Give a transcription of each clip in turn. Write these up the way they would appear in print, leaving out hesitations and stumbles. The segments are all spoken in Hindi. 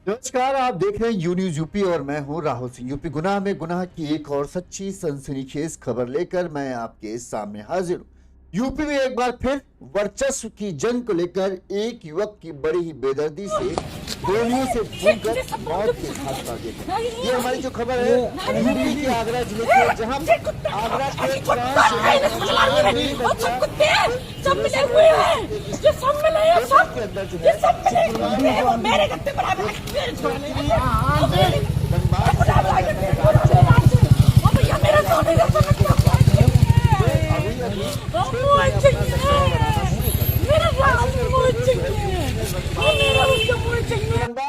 नमस्कार, आप देख रहे हैं यू न्यूज यूपी और मैं हूं राहुल सिंह। यूपी गुनाह में गुनाह की एक और सच्ची सनसनीखेज खबर लेकर मैं आपके सामने हाजिर हूं। यूपी में एक बार फिर वर्चस्व की जंग को लेकर एक युवक की बड़ी ही बेदर्दी से गोलियों से भूनकर मौत के घाट उतार दिया गया। ये हमारी जो खबर है यूपी के आगरा जिले की, जहां आगरा के के अंदर जो है मेरे गत्ते पर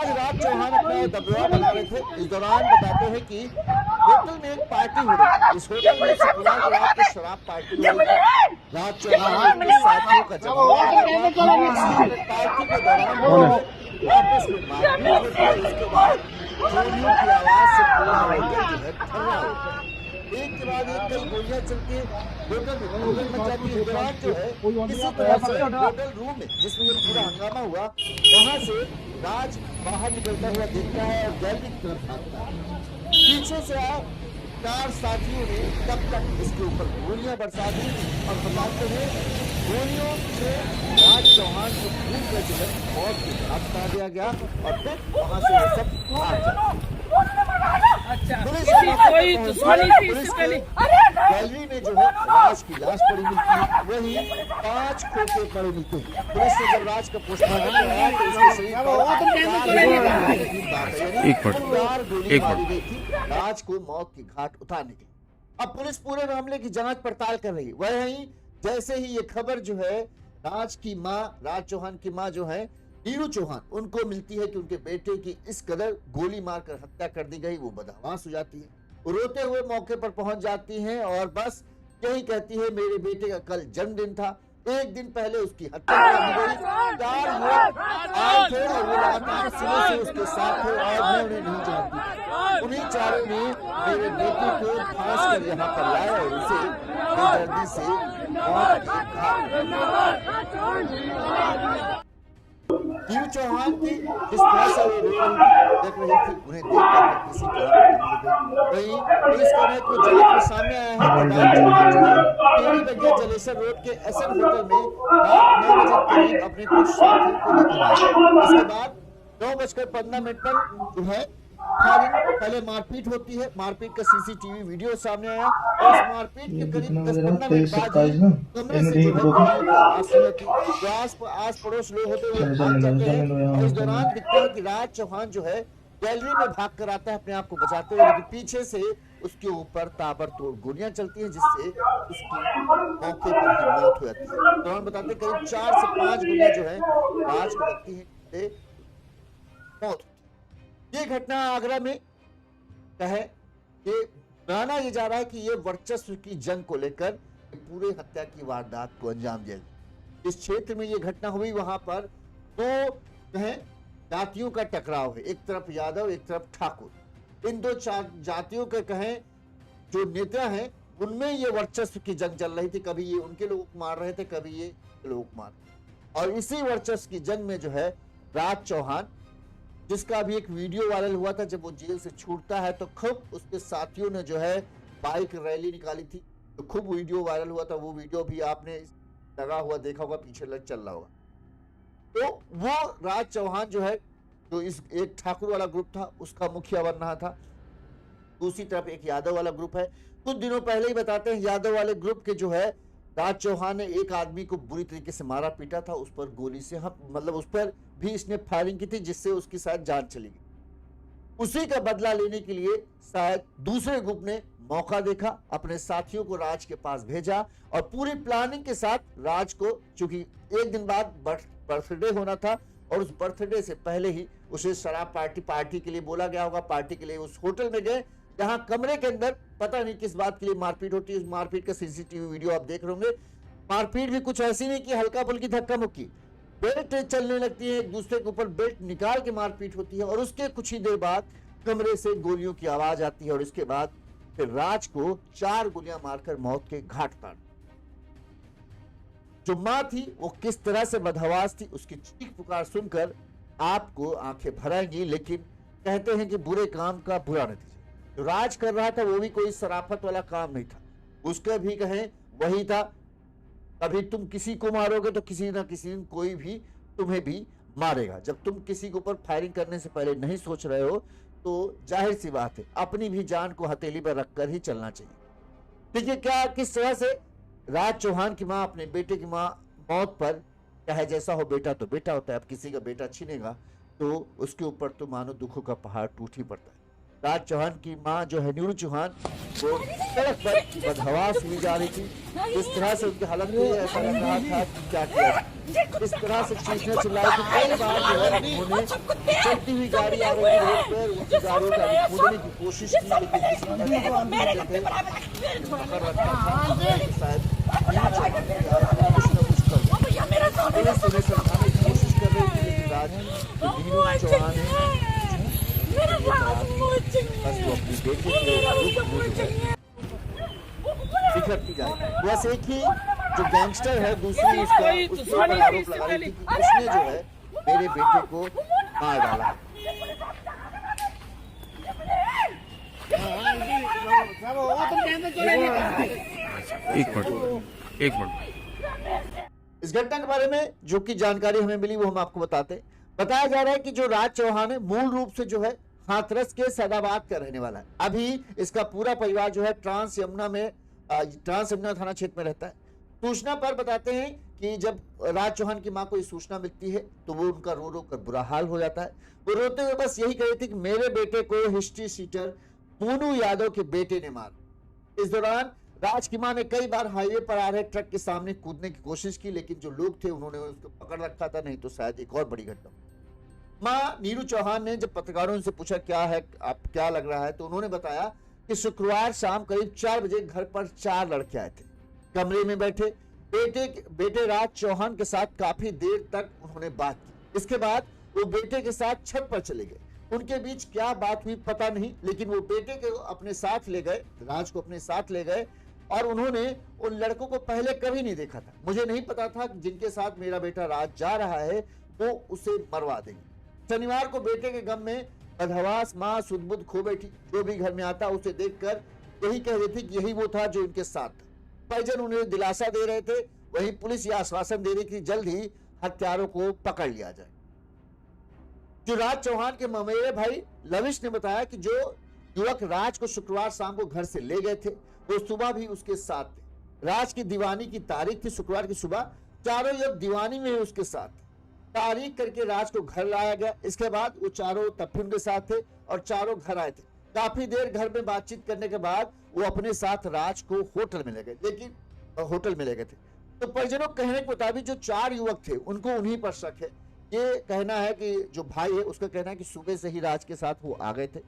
राज चौहान अपना दबदबा बना रहे थे। इस दौरान बताते हैं कि होटल में एक पार्टी हो रही। इस होटल में शुक्रवार को रात को शराब पार्टी हो रही थी। राज चौहान अपने साथियों का पार्टी के दौरान आपस में मारपीट उसके बाद गोलियों की आवाज से पूरा होटल जो है थर्रा होता है। एक के बाद एक कई गोलियां चलती है, होटल मच जाती है। दौरान जो है किसी तरह से होटल रूम में जिसमें ये पूरा हंगामा हुआ, वहां से राज बाहर निकलता हुआ देखता है और गैलरी की तरफ भागता है। पीछे से आए 4 साथियों ने तब तक इसके ऊपर गोलियां बरसा दी और बताते हैं गोलियों से राज चौहान को भूल कर जो है मौत के घाट उतार दिया गया और फिर वहां से ये सब भाग जाते। गैलरी में जो है राज की लाश पड़ी मिलती है, वही 5 खोखे पड़े मिलते हैं। पुलिस ने जब राज का पोस्टमार्टम कराया तो उसके शरीर पर राज को मौत की घाट उतारने के। अब पुलिस पूरे मामले की जांच पड़ताल कर रही है। वहीं जैसे ही ये खबर जो है राज की मां, राज चौहान की मां जो है नीरू चौहान, उनको मिलती है कि उनके बेटे की इस कदर गोली मारकर हत्या कर दी गई, वो बदहवास हो जाती है। वो रोते हुए मौके पर पहुंच जाती हैं और बस यही कहती है मेरे बेटे का कल जन्मदिन था, एक दिन पहले उसकी हत्या कर दी गई। 4 लोग आए थे और वो लगातार सुबह से उसके साथ थे और मैं उन्हें नहीं जानती। उन्हीं चारों ने मेरे बेटे को फांस कर यहाँ पर लाया और उसे बेदर्दी से मौत के घाट। नीरू चौहान की जिस तरह से वो देख रही थी, उन्हें देखकर किसी तरह वहीं पुलिस का एक जांच में सामने आया है कि राज चौहान जो है जलेसर रोड के एसएन होटल में रात 9 बजे करीब अपने कुछ साथियों को लेकर आए। इसके बाद 9:15 पर जो है पहले मारपीट होती है। मारपीट का सीसीटीवी वीडियो सामने आया और इस मारपीट के करीब 10-15 मिनट बाद कमरे से जो है आस पड़ोस लोग होते हुए भाग जाते हैं और इस दौरान दिखता है कि राज चौहान जो है गैलरी में भाग कर आता है अपने आप को बचाते हुए, लेकिन पीछे से उसके ऊपर ताबड़तोड़ गोलियां चलती हैं जिससे उसकी मौके पर ही मौत हो जाती है। दौरान बताते करीब 4 से 5 गोलियां जो है राज को लगती है, मौत। ये घटना आगरा में है। ये माना ये जा रहा है कि ये वर्चस्व की जंग को लेकर पूरे हत्या की वारदात को अंजाम दिया गया। इस क्षेत्र में ये घटना हुई, वहां पर 2 जातियों का टकराव है, एक तरफ यादव एक तरफ ठाकुर। इन 2 जातियों के जो नेता हैं उनमें ये वर्चस्व की जंग चल रही थी। कभी ये उनके लोग मार रहे थे, कभी ये लोग मार रहे थे। और इसी वर्चस्व की जंग में जो है राज चौहान, जिसका भी एक वीडियो वायरल हुआ था, जब वो जेल से छूटता है तो खूब उसके साथियों ने जो है बाइक रैली निकाली थी, तो खूब वीडियो वायरल हुआ था। वो वीडियो भी आपने लगा हुआ देखा होगा, पीछे चल रहा होगा। तो वो राज चौहान जो है, जो इस एक ठाकुर वाला ग्रुप था उसका मुखिया बन रहा था, दूसरी तरफ एक यादव वाला ग्रुप है। कुछ दिनों पहले ही बताते हैं यादव वाले ग्रुप के जो है राज चौहान ने एक आदमी को बुरी तरीके से मारा पीटा था, उस पर गोली से मतलब उस पर भी इसने फायरिंग की थी जिससे उसकी शायद जान चली गई। उसी का बदला लेने के लिए शायद दूसरे ग्रुप ने मौका देखा, अपने साथियों को राज के पास भेजा और पूरी प्लानिंग के साथ राज को, चूंकि एक दिन बाद बर्थडे होना था और उस बर्थडे से पहले ही उसे शराब पार्टी के लिए बोला गया होगा। पार्टी के लिए उस होटल में गए जहां कमरे के अंदर पता नहीं किस बात के लिए मारपीट होती है। उस मारपीट का सीसीटीवी वीडियो आप देख रहे होंगे। मारपीट भी कुछ ऐसी नहीं कि हल्का फुल्की धक्का मुक्की, बेल्ट चलने लगती है, एक दूसरे के ऊपर बेल्ट निकाल के मारपीट होती है और उसके कुछ ही देर बाद कमरे से गोलियों की आवाज आती है और इसके बाद फिर राज को 4 गोलियां मारकर मौत के घाट उतार। जो मां थी वो किस तरह से बदहवास थी, उसकी चीख पुकार सुनकर आपको आंखें भर आएंगी। लेकिन कहते हैं कि बुरे काम का बुरा नतीजा। जो राज कर रहा था वो भी कोई शराफत वाला काम नहीं था, उसका भी कहें वही था। कभी तुम किसी को मारोगे तो किसी ना किसी दिन कोई भी तुम्हें भी मारेगा। जब तुम किसी के ऊपर फायरिंग करने से पहले नहीं सोच रहे हो तो जाहिर सी बात है अपनी भी जान को हथेली पर रखकर ही चलना चाहिए। देखिए क्या किस तरह से राज चौहान की मां अपने बेटे की मां मौत पर, चाहे जैसा हो बेटा तो बेटा होता है, अब किसी का बेटा छीनेगा तो उसके ऊपर तो मानो दुखों का पहाड़ टूट ही पड़ता है। राज चौहान की मां जो है नीरू चौहान, वो सड़क पर बदहवास हुई जा रही थी। इस तरह से उनकी हालत हुई, ऐसा लग रहा था कि क्या किया जाए। इस तरह से चीखने चिल्लाए कि कई बार जो है उन्होंने चलती हुई गाड़ी आ रही रोड पर उनकी गाड़ियों का कूदने की कोशिश की, लेकिन किसी ने पकड़ रखा था। शायद कुछ न कुछ कर पुलिस उन्हें समझाने की कोशिश कर रही थी, लेकिन राज नीरू चौहान है बस वो अपनी बेटी के बिखरती जाए। बस एक ही जो गैंगस्टर है दूसरी उसके ऊपर आरोप लगा रही थी कि उसने जो है मेरे बेटे को मार डाला। एक मिनट इस घटना के बारे में जो की जानकारी हमें मिली वो हम आपको बताते। बताया जा रहा है कि जो राज चौहान है मूल रूप से जो है हाथरस के सैदाबाद का रहने वाला है। अभी इसका पूरा परिवार जो है ट्रांस यमुना थाना क्षेत्र में रहता है। सूचना पर बताते हैं कि जब राज चौहान की मां को ये सूचना मिलती है तो वो उनका रो रो कर बुरा हाल हो जाता है। वो रोते हुए बस यही कह रही थी कि मेरे बेटे को हिस्ट्री सीटर मोनू यादव के बेटे ने मारा। इस दौरान राज की मां ने कई बार हाईवे पर आ रहे ट्रक के सामने कूदने की कोशिश की, लेकिन जो लोग थे उन्होंने उसको पकड़ रखा था, नहीं तो शायद एक और बड़ी घटना। मां नीरू चौहान ने जब पत्रकारों से पूछा क्या है, आप क्या लग रहा है, तो उन्होंने बताया कि शुक्रवार शाम करीब 4 बजे घर पर 4 लड़के आए थे। कमरे में बैठे बेटे राज चौहान के साथ काफी देर तक उन्होंने बात की। इसके बाद वो बेटे के साथ छत पर चले गए। उनके बीच क्या बात हुई पता नहीं, लेकिन वो बेटे को अपने साथ ले गए, राज को अपने साथ ले गए और उन्होंने उन लड़कों को पहले कभी नहीं देखा था। मुझे नहीं पता था कि जिनके साथ मेरा बेटा राज जा रहा है वो उसे मरवा देंगे। शनिवार को बेटे के गम में बदहवास मां सुध-बुध खो बैठी। जो भी घर में आता उसे देखकर यही कह रही थी कि यही वो था जो इनके साथ था। परिजन उन्हें दिलासा दे रहे थे, वहीं पुलिस यह आश्वासन दे रही थी जल्द ही हत्यारों को पकड़ लिया जाए। जो राज चौहान के ममेरे भाई लविश ने बताया कि जो युवक राज को शुक्रवार शाम को घर से ले गए थे वो सुबह भी उसके साथ थे। राज की दीवानी की तारीख थी शुक्रवार की सुबह, चारों युवक दीवानी में उसके साथ थे। तारीख करके राज को घर लाया गया। इसके बाद वो चारों तब भी उनके साथ थे और चारों घर आए थे। काफी देर घर में बातचीत करने के बाद वो अपने साथ राज को होटल में ले गए, थे। तो परिजनों के कहने के मुताबिक जो 4 युवक थे उनको उन्हीं पर शक है। ये कहना है कि जो भाई है उसका कहना है कि सुबह से ही राज के साथ वो आ गए थे।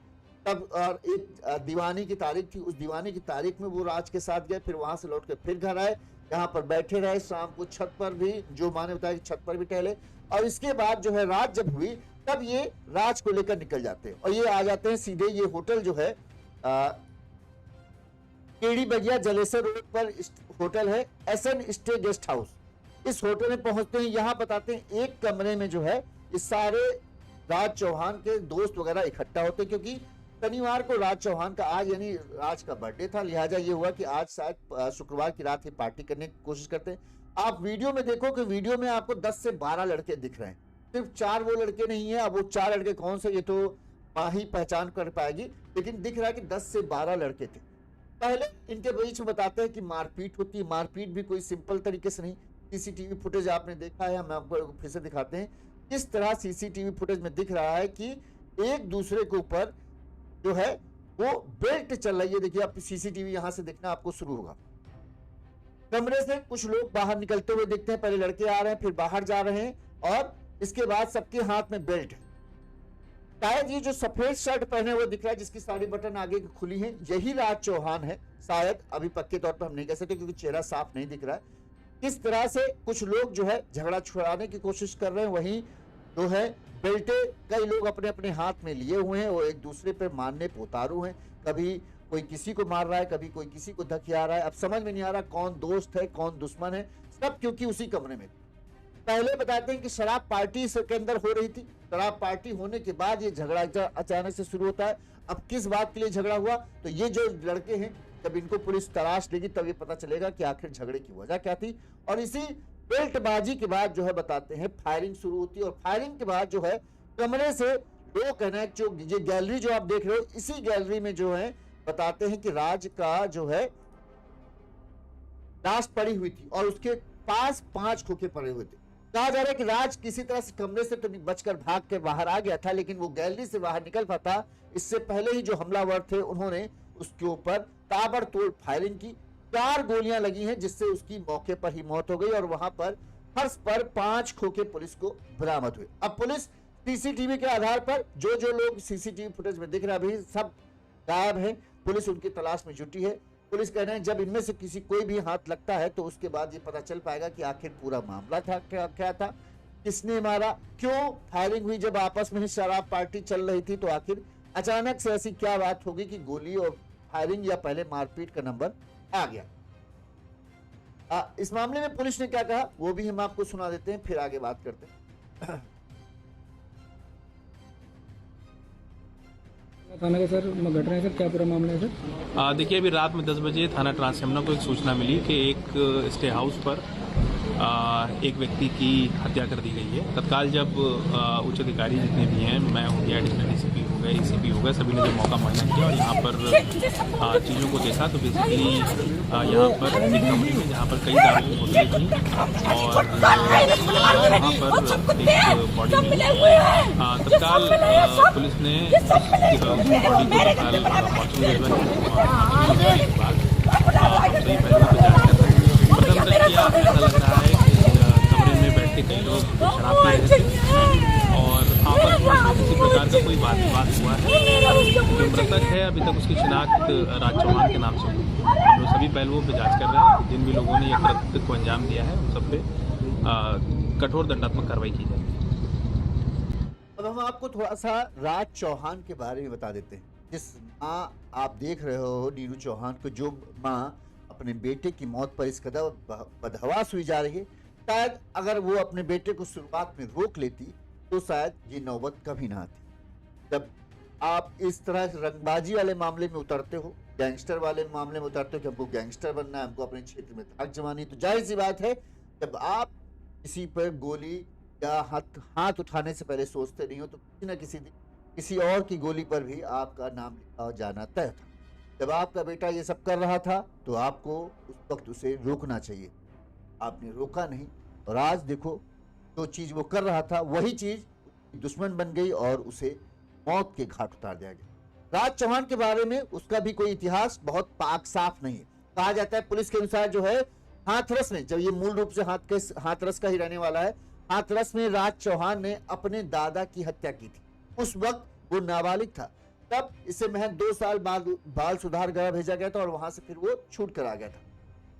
तब और एक दीवानी की तारीख थी, उस दीवानी की तारीख में वो राज के साथ गए, फिर वहां से लौट के फिर घर आए, यहाँ पर बैठे रहे। शाम को छत पर भी, जो माँ ने बताया कि छत पर भी टहले, और इसके बाद जो है रात जब हुई तब ये राज को लेकर निकल जाते हैं और ये आ जाते हैं सीधे। ये होटल जो है केड़ी बगिया जलेसर रोड पर होटल है एसएन स्टे गेस्ट हाउस। इस होटल में पहुंचते हैं, यहाँ बताते हैं एक कमरे में जो है ये सारे राज चौहान के दोस्त वगैरह इकट्ठा होते हैं, क्योंकि शनिवार को राज चौहान का आज यानी राज का बर्थडे था, लिहाजा ये हुआ कि आज शायद शुक्रवार की रात ही पार्टी करने की कोशिश करते हैं। आप वीडियो में देखो कि वीडियो में आपको 10 से 12 लड़के दिख रहे हैं, सिर्फ 4 वो लड़के नहीं है। अब वो 4 लड़के कौन से ये तो माँ ही पहचान कर पाएगी, लेकिन दिख रहा है कि 10 से 12 लड़के थे। पहले इनके बीच में बताते हैं कि मारपीट होती है। मारपीट भी कोई सिंपल तरीके से नहीं, सीसीटीवी फुटेज आपने देखा है, हम आपको फिर से दिखाते हैं। किस तरह सीसीटीवी फुटेज में दिख रहा है कि एक दूसरे के ऊपर जो है वो बेल्ट चल रही है। देखिए आप सीसीटीवी यहां से देखना आपको शुरू होगा। कमरे से कुछ लोग बाहर निकलते हुए दिखते हैं, पहले लड़के आ रहे हैं फिर बाहर जा रहे हैं और इसके बाद सबके हाथ में बेल्ट है। शायद ये जो सफेद शर्ट पहने हुए दिख रहा है जिसकी सारी बटन आगे की खुली है, यही राज चौहान है शायद। अभी पक्के तौर पर हम नहीं कह सकते क्योंकि चेहरा साफ नहीं दिख रहा है। इस तरह से कुछ लोग जो है झगड़ा छुड़ाने की कोशिश कर रहे हैं, वहीं जो है बेल्टे कई लोग अपने अपने हाथ में लिए हुए हैं और एक दूसरे पर मारने पे उतारू हैं। कभी कोई किसी को मार रहा है, कभी कोई किसी को धकिया रहा है। अब समझ में नहीं आ रहा कौन दोस्त है कौन दुश्मन है, सब क्योंकि उसी कमरे में। पहले बताते हैं कि शराब पार्टी के अंदर हो रही थी, शराब पार्टी होने के बाद ये झगड़ा अचानक से शुरू होता है। अब किस बात के लिए झगड़ा हुआ, तो ये जो लड़के हैं जब इनको पुलिस तलाश लेगी तब ये पता चलेगा कि आखिर झगड़े की वजह क्या थी। और इसी बेल्टबाजी के बाद जो है बताते हैं फायरिंग शुरू होती है, और फायरिंग के बाद जो है कमरे से लोग कहना है, जो ये गैलरी जो आप देख रहे हो, इसी गैलरी में जो है बताते हैं कि राज का जो है लाश पड़ी हुई थी और उसके पास 5 खोखे पड़े हुए थे। कहा जा रहा है कि राज किसी तरह से कमरे से तो बचकर भाग के बाहर आ गया था, लेकिन वो गैलरी से बाहर निकल पाता इससे पहले ही जो हमलावर थे उन्होंने उसके ऊपर ताबड़तोड़ फायरिंग की। 4 गोलियां लगी हैं जिससे उसकी मौके पर ही मौत हो गई और वहां पर फर्श पर 5 खोखे पुलिस को बरामद हुए। अब पुलिस सीसीटीवी के आधार पर जो लोग सीसीटीवी फुटेज में दिख रहा अभी सब गायब है, पुलिस उनकी तलाश में जुटी है। पुलिस कह रहे हैं जब इनमें से किसी कोई भी हाथ लगता है तो उसके बाद ये पता चल पाएगा कि आखिर पूरा मामला था क्या था, किसने मारा, क्यों फायरिंग हुई। जब आपस में ही शराब पार्टी चल रही थी तो आखिर अचानक से ऐसी क्या बात होगी कि गोली और फायरिंग या पहले मारपीट का नंबर आ गया। इस मामले में पुलिस ने क्या कहा वो भी हम आपको सुना देते हैं, फिर आगे बात करते हैं। थाना का सर घटना है सर, क्या पूरा मामला है सर? देखिए अभी रात में 10 बजे थाना ट्रांसयमुना को एक सूचना मिली कि एक स्टे हाउस पर एक व्यक्ति की हत्या कर दी गई है। तत्काल जब उच्च अधिकारी जितने भी हैं, मैं हो गया, एडिशनल डीसीपी हो गया, एसीपी हो गया, सभी ने जब मौका मुआयना किया और यहाँ पर चीज़ों को देखा तो बेसिकली यहाँ पर एक कमरे में जहाँ पर कई दारू की बोतलें थी और वहाँ पर एक बॉडी मिली। तत्काल पुलिस ने बॉडी को तत्काल मॉर्चरी के बाद ऐसा लग रहा है कि कमरे में बैठ के कई लोग शराब पी रहे थे और आपस में किसी प्रकार का कोई वाद विवाद हुआ है। जो मृतक है अभी तक उसकी शिनाख्त राज चौहान के नाम से हुई। हम लोग सभी पहलुओं पर जांच कर रहे हैं। जिन भी लोगों ने यह कृत्य को अंजाम दिया है उन सब पे कठोर दंडात्मक कार्रवाई की जाएगी। अब हम आपको थोड़ा सा राज चौहान के बारे में बता देते हैं। जिस माँ आप देख रहे हो नीरू चौहान को, जो माँ अपने बेटे की मौत पर इस कदर बदहवास हुई जा रही है, शायद अगर वो अपने बेटे को शुरुआत में रोक लेती तो शायद ये नौबत कभी ना आती। जब आप इस तरह रंगबाजी वाले मामले में उतरते हो, गैंगस्टर वाले मामले में उतरते हो कि हमको गैंगस्टर बनना है, हमको अपने क्षेत्र में धाक जमानी, तो जाहिर सी बात है जब आप किसी पर गोली या हाथ उठाने से पहले सोचते नहीं हो तो किसी न किसी दिन किसी और की गोली पर भी आपका नाम लिखा जाना तय था। जब आपका बेटा ये सब कर रहा था तो आपको उस वक्त उसे रोकना चाहिए, आपने रोका नहीं और आज देखो जो चीज वो कर रहा था वही चीज दुश्मन बन गई और उसे मौत के घाट उतार दिया गया। राज चौहान के बारे में उसका भी कोई इतिहास बहुत पाक साफ नहीं है। कहा जाता है पुलिस के अनुसार जो है हाथरस में, जब ये मूल रूप से हाथरस का ही रहने वाला है, हाथरस में राज चौहान ने अपने दादा की हत्या की थी। उस वक्त वो नाबालिग था, तब इसे महज 2 साल बाद बाल सुधार गृह भेजा गया था और वहां से फिर वो छूट कर आ गया था।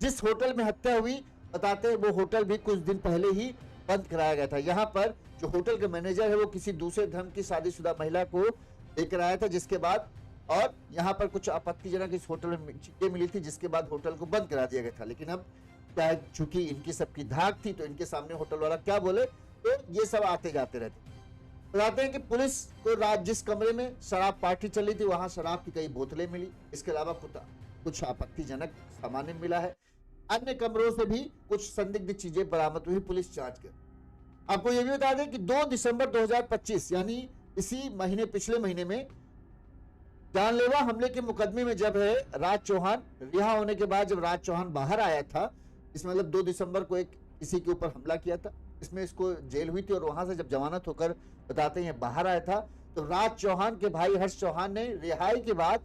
जिस होटल में हत्या हुई बताते हैं वो होटल भी कुछ दिन पहले ही बंद कराया गया था। यहाँ पर जो होटल का मैनेजर है वो किसी दूसरे धर्म की शादीशुदा महिला को लेकर आया था, जिसके बाद और यहाँ पर कुछ आपत्तिजनक इस होटल में चीजें मिली थी, जिसके बाद होटल को बंद करा दिया गया था। लेकिन अब क्या, चूंकि इनकी सबकी धाक थी तो इनके सामने होटल वाला क्या बोले तो ये सब आते जाते रहते। बताते हैं कि पुलिस को रात जिस कमरे में शराब पार्टी चली थी वहां शराब की कई बोतलें मिली, इसके अलावा कुछ आपत्तिजनक सामान मिला है। अन्य कमरों से भी कुछ संदिग्ध चीजें बरामद हुई, पुलिस जांच कर। आपको यह भी बता दें कि 2 दिसंबर 2025 यानी इसी महीने, पिछले महीने में जानलेवा हमले के मुकदमे में जब है राज चौहान रिहा होने के बाद, जब राज चौहान बाहर आया था, इसमें मतलब 2 दिसंबर को एक किसी के ऊपर हमला किया था, इसमें इसको जेल हुई थी और वहां से जब जमानत होकर बताते हैं बाहर आया था तो राज चौहान के भाई हर्ष चौहान ने रिहाई के बाद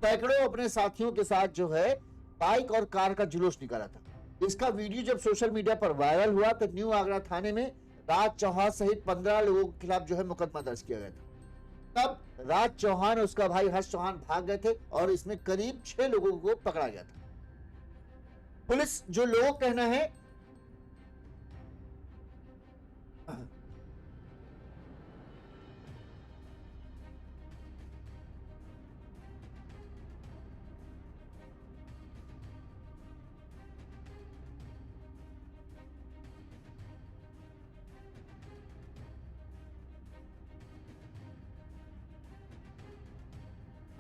सैकड़ों अपने साथियों के साथ जो है बाइक और कार का जुलूस निकाला था। इसका वीडियो जब सोशल मीडिया पर वायरल हुआ तो न्यू आगरा थाने में राज चौहान सहित 15 लोगों के खिलाफ जो है मुकदमा दर्ज किया गया था। तब राज चौहान और उसका भाई हर्ष चौहान भाग गए थे और इसमें करीब 6 लोगों को पकड़ा गया था। पुलिस जो लोगों का कहना है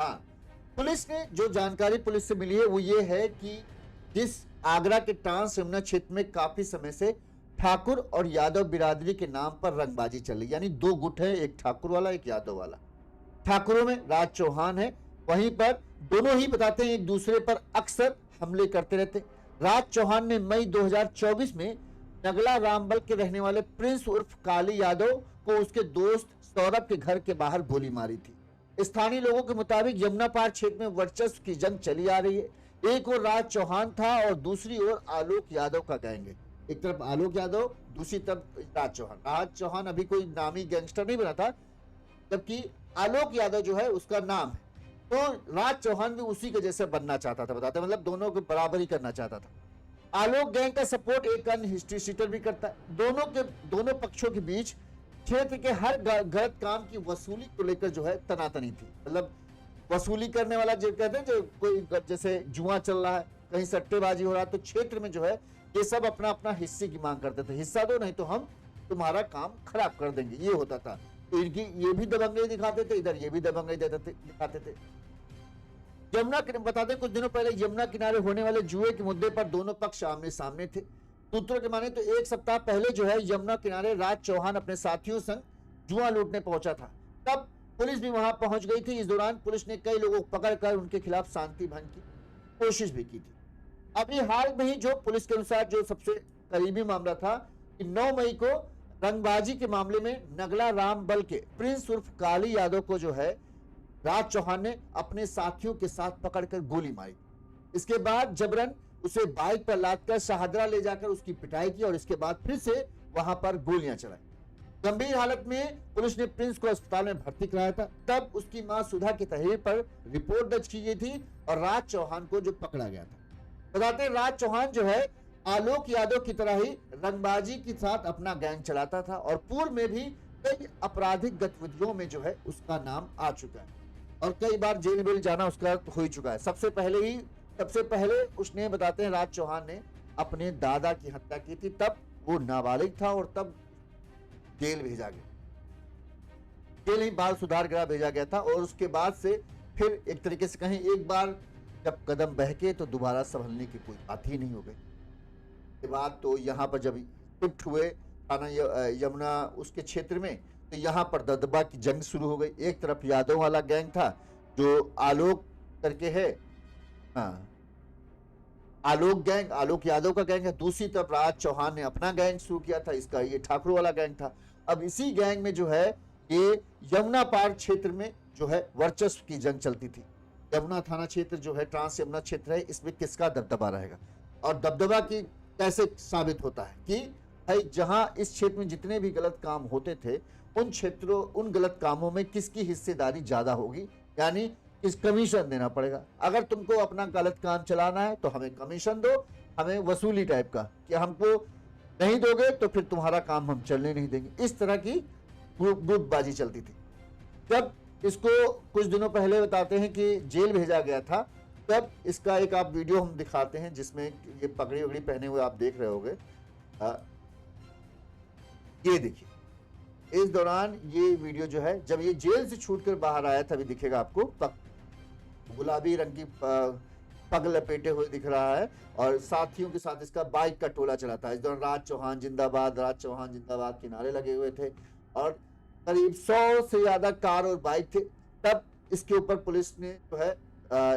हाँ, पुलिस ने जो जानकारी पुलिस से मिली है वो ये है कि जिस आगरा के ट्रांस यमुना क्षेत्र में काफी समय से ठाकुर और यादव बिरादरी के नाम पर रंगबाजी चल रही, यानी दो गुट है, एक ठाकुर वाला एक यादव वाला। ठाकुरों में राज चौहान है, वहीं पर दोनों ही बताते हैं एक दूसरे पर अक्सर हमले करते रहते। राज चौहान ने मई 2024 में नगला रामबल के रहने वाले प्रिंस उर्फ काली यादव को उसके दोस्त सौरभ के घर के बाहर गोली मारी थी। स्थानीय लोगों के मुताबिक यमुना पार क्षेत्र में वर्चस्व की जंग चली आ रही है। एक ओर राज चौहान था और दूसरी ओर आलोक यादव का गैंग है। एक तरफ आलोक यादव, दूसरी तरफ राज चौहान। राज चौहान अभी कोई नामी गैंगस्टर नहीं बना था, जबकि आलोक यादव जो है उसका नाम है। तो राज चौहान भी उसी के जैसे बनना चाहता था, बताते मतलब दोनों को बराबरी करना चाहता था। आलोक गैंग का सपोर्ट एक अन्य हिस्ट्री शीटर भी करता है। दोनों पक्षों के बीच क्षेत्र के हर गलत काम की वसूली को लेकर जो है तनातनी थी। मतलब वसूली करने वाला जो कहते हैं, जो कोई जैसे जुआ चल रहा है, कहीं सट्टेबाजी हो रहा है, तो क्षेत्र में जो है ये सब अपना अपना हिस्से की मांग करते थे। हिस्सा दो नहीं तो हम तुम्हारा काम खराब कर देंगे, ये होता था। तो इनकी ये भी दबंगई दिखाते थे, इधर ये भी दबंगई दिखाते थे। यमुना बता दें, कुछ दिनों पहले यमुना किनारे होने वाले जुए के मुद्दे पर दोनों पक्ष आमने सामने थे। सूत्रों के माने तो एक सप्ताह पहले जो है यमुना किनारे राज चौहान अपने साथियों संग जुआ लूटने पहुंचा था। तब पुलिस भी वहां पहुंच गई थी। इस दौरान पुलिस ने कई लोगों को पकड़कर उनके खिलाफ शांति भंग की कोशिश भी की थी। अभी हाल में ही जो पुलिस के अनुसार जो सबसे करीबी मामला था कि 9 मई को रंगबाजी के मामले में नगला रामबल के प्रिंस उर्फ काली यादव को जो है राज चौहान ने अपने साथियों के साथ पकड़कर गोली मारी। इसके बाद जबरन उसे बाइक पर लादकर शाहदरा ले जाकर उसकी पिटाई की और इसके बाद फिर से वहां पर गोलियां चलाई। गंभीर हालत में पुलिस ने प्रिंस को अस्पताल में भर्ती कराया था। तब उसकी मां सुधा की तहरीर पर रिपोर्ट दर्ज की गई थी और राज चौहान को जो पकड़ा गया था। बताते राज चौहान जो है आलोक यादव की तरह ही रंगबाजी के साथ अपना गैंग चलाता था और पूर्व में भी कई आपराधिक गतिविधियों में जो है उसका नाम आ चुका है और कई बार जेल वेल जाना उसका हो ही चुका है। सबसे पहले उसने, बताते हैं, राज चौहान ने अपने दादा की हत्या की थी। तब वो नाबालिग था और तब जेल भेजा गया, जेल ही बाल सुधार गृह भेजा गया था। और उसके बाद से फिर एक तरीके से कहें, एक बार जब कदम बहके तो दोबारा संभलने की कोई बात ही नहीं हो गई। के बाद तो यहाँ पर जब शिफ्ट हुए थाना यमुना उसके क्षेत्र में, तो यहाँ पर दबदबा की जंग शुरू हो गई। एक तरफ यादव वाला गैंग था जो आलोक करके है, हाँ, आलोक यादव का गैंग है। दूसरी तरफ राज चौहान ने अपना गैंग शुरू किया था, इसका ये ठाकुर वाला गैंग था। अब इसी गैंग में जो है ये यमुना पार क्षेत्र में जो है वर्चस्व की जंग चलती थी। यमुना थाना क्षेत्र जो है ट्रांस यमुना क्षेत्र है, इसमें किसका दबदबा रहेगा और दबदबा की कैसे साबित होता है कि भाई जहां इस क्षेत्र में जितने भी गलत काम होते थे उन गलत कामों में किसकी हिस्सेदारी ज्यादा होगी, यानी किस कमीशन देना पड़ेगा। अगर तुमको अपना गलत काम चलाना है तो हमें कमीशन दो, हमें वसूली टाइप का, कि हमको नहीं दोगे तो फिर तुम्हारा काम हम चलने नहीं देंगे। इस तरह की गुटबाजी चलती थी। जब इसको कुछ दिनों पहले बताते हैं कि जेल भेजा गया था, तब इसका एक आप वीडियो हम दिखाते हैं जिसमें ये पगड़ी वगड़ी पहने हुए आप देख रहे होंगे। ये देखिए, इस दौरान ये वीडियो जो है जब ये जेल से छूटकर बाहर आया था, अभी दिखेगा आपको, गुलाबी रंग की पग लपेटे हुए दिख रहा है और साथियों के साथ इसका बाइक का टोला चला था। इस दौरान राज चौहान जिंदाबाद के नारे लगे हुए थे और करीब 100 से ज्यादा कार और बाइक थे। तब इसके ऊपर पुलिस ने जो है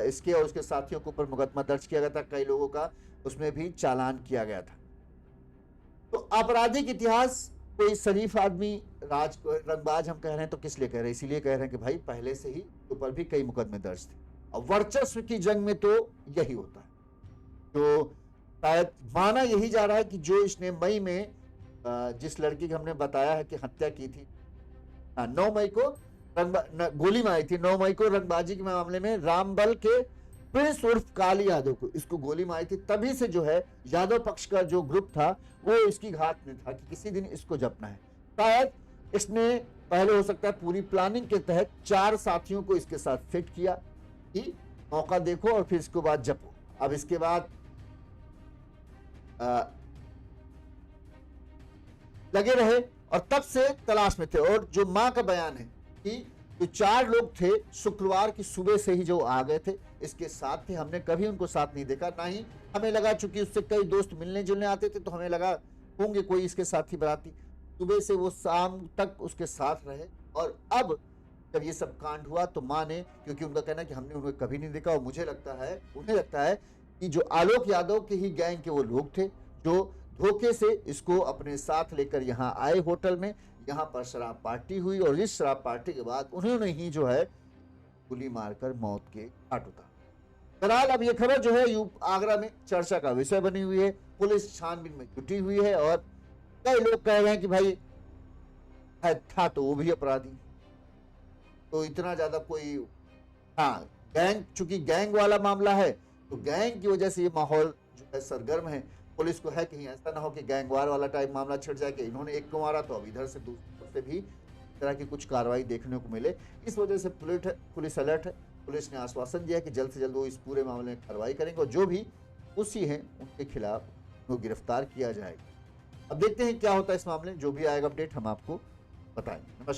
इसके और उसके साथियों के ऊपर मुकदमा दर्ज किया गया था। कई लोगों का उसमें भी चालान किया गया था। तो आपराधिक इतिहास, कोई शरीफ आदमी रंगबाज हम कह रहे हैं तो किस लिए कह रहे हैं, इसीलिए कह रहे हैं कि भाई पहले से ही ऊपर भी कई मुकदमे दर्ज थे। और वर्चस्व की जंग में तो यही होता है। तो शायद माना यही जा रहा है कि जो इसने मई में जिस लड़की की हमने बताया है कि हत्या की थी, 9 मई को गोली मारी थी। 9 मई को रंगबाजी के मामले में रामबल के प्रिंस उर्फ काली यादव को इसको गोली मारी थी। तभी से जो है यादव पक्ष का जो ग्रुप था वो इसकी घात में था कि किसी दिन इसको जपना है। शायद इसने पहले, हो सकता है पूरी प्लानिंग के तहत 4 साथियों को इसके साथ सेट किया कि मौका देखो और फिर इसके बाद जपो। अब इसके बाद लगे रहे और तब से तलाश में थे। और जो मां का बयान है कि तो 4 लोग थे शुक्रवार की सुबह से ही जो आ गए थे, इसके साथ थे। हमने कभी उनको साथ नहीं देखा, ना ही हमें लगा, चूंकि उससे कई दोस्त मिलने जुलने आते थे तो हमें लगा होंगे कोई इसके साथी बराती। सुबह से वो शाम तक उसके साथ रहे। और अब जब ये सब कांड हुआ तो माँ ने, क्योंकि उनका कहना है कि हमने उन्हें कभी नहीं देखा, और मुझे लगता है, उन्हें लगता है कि जो आलोक यादव के ही गैंग के वो लोग थे जो धोखे से इसको अपने साथ लेकर यहाँ आए होटल में। यहाँ पर शराब पार्टी हुई और इस शराब पार्टी के बाद उन्होंने ही जो है गोली मारकर मौत के घाट उतारा। बहरहाल अब ये खबर जो है आगरा में चर्चा का विषय बनी हुई है। पुलिस छानबीन में जुटी हुई है और कई लोग कह रहे हैं कि भाई था तो वो भी अपराधी, तो इतना ज्यादा कोई, हाँ गैंग, चूंकि गैंग वाला मामला है तो गैंग की वजह से ये माहौल जो है सरगर्म है। पुलिस को है कहीं ऐसा ना हो कि गैंग वार वाला टाइप मामला छिड़ जाए कि इन्होंने एक को मारा तो अब इधर से दूसरी से भी इस तरह की कुछ कार्रवाई देखने को मिले। इस वजह से पुलिस अलर्ट है। पुलिस ने आश्वासन दिया कि जल्द से जल्द वो इस पूरे मामले में कार्रवाई करेंगे और जो भी दोषी हैं उनके खिलाफ वो गिरफ्तार किया जाएगा। अब देखते हैं क्या होता है इस मामले में। जो भी आएगा अपडेट हम आपको बताएंगे। नमस्कार।